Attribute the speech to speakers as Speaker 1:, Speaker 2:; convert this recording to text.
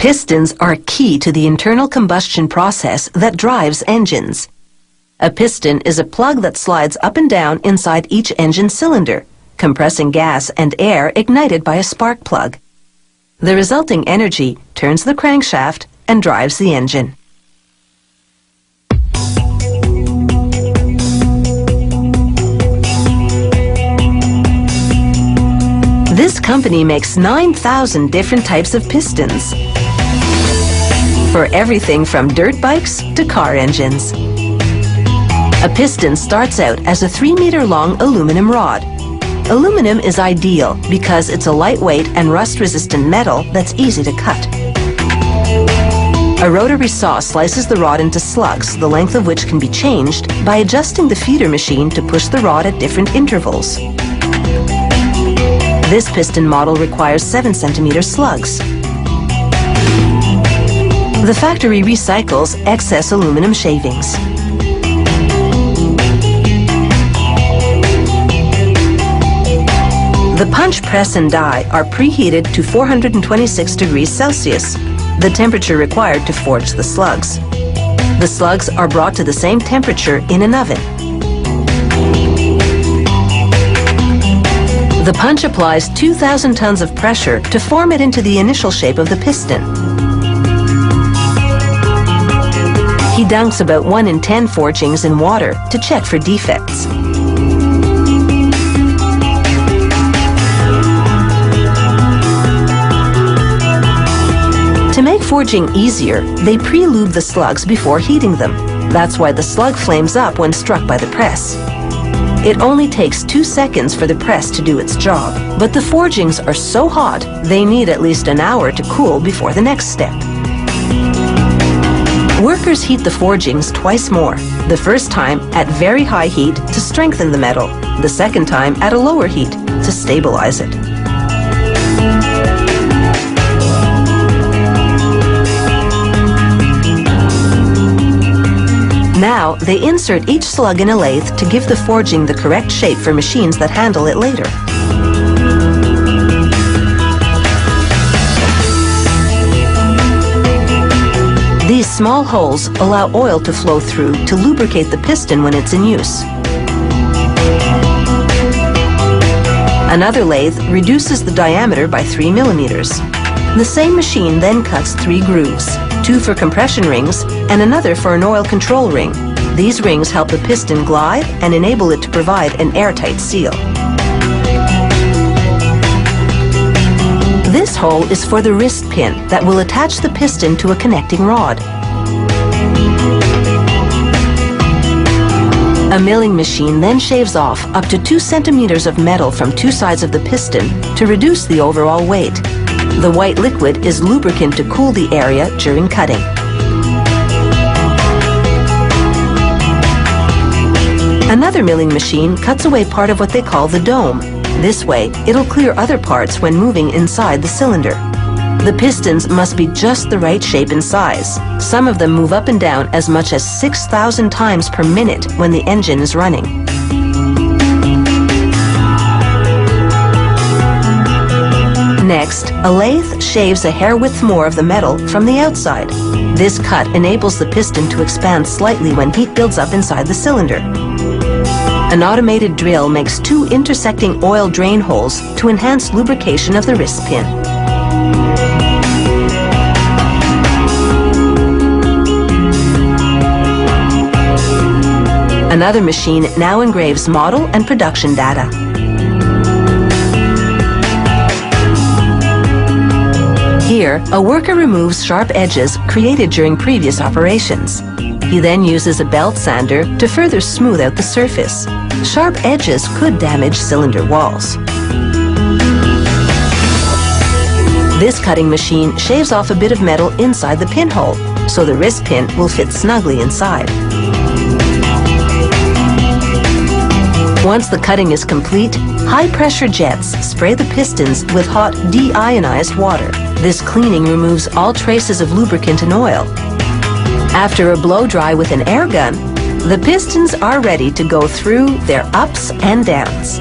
Speaker 1: Pistons are key to the internal combustion process that drives engines. A piston is a plug that slides up and down inside each engine cylinder, compressing gas and air ignited by a spark plug. The resulting energy turns the crankshaft and drives the engine. This company makes 9,000 different types of pistons for everything from dirt bikes to car engines. A piston starts out as a 3-meter-long aluminum rod. Aluminum is ideal because it's a lightweight and rust-resistant metal that's easy to cut. A rotary saw slices the rod into slugs, the length of which can be changed by adjusting the feeder machine to push the rod at different intervals. This piston model requires 7-centimeter slugs. The factory recycles excess aluminum shavings. The punch, press, and die are preheated to 426 degrees Celsius, the temperature required to forge the slugs. The slugs are brought to the same temperature in an oven. The punch applies 2,000 tons of pressure to form it into the initial shape of the piston. He dunks about 1 in 10 forgings in water to check for defects. To make forging easier, they pre-lube the slugs before heating them. That's why the slug flames up when struck by the press. It only takes 2 seconds for the press to do its job, but the forgings are so hot they need at least an hour to cool before the next step. Workers heat the forgings twice more, the first time at very high heat to strengthen the metal, the second time at a lower heat to stabilize it. Now, they insert each slug in a lathe to give the forging the correct shape for machines that handle it later. These small holes allow oil to flow through to lubricate the piston when it's in use. Another lathe reduces the diameter by 3 millimeters. The same machine then cuts 3 grooves, 2 for compression rings and another for an oil control ring. These rings help the piston glide and enable it to provide an airtight seal. This hole is for the wrist pin that will attach the piston to a connecting rod. A milling machine then shaves off up to 2 centimeters of metal from 2 sides of the piston to reduce the overall weight. The white liquid is lubricant to cool the area during cutting. Another milling machine cuts away part of what they call the dome. This way, it'll clear other parts when moving inside the cylinder. The pistons must be just the right shape and size. Some of them move up and down as much as 6,000 times per minute when the engine is running. Next, a lathe shaves a hair width more of the metal from the outside. This cut enables the piston to expand slightly when heat builds up inside the cylinder. An automated drill makes 2 intersecting oil drain holes to enhance lubrication of the wrist pin. Another machine now engraves model and production data. Here, a worker removes sharp edges created during previous operations. He then uses a belt sander to further smooth out the surface. Sharp edges could damage cylinder walls. This cutting machine shaves off a bit of metal inside the pinhole, so the wrist pin will fit snugly inside. Once the cutting is complete, high-pressure jets spray the pistons with hot deionized water. This cleaning removes all traces of lubricant and oil. After a blow-dry with an air gun, the pistons are ready to go through their ups and downs.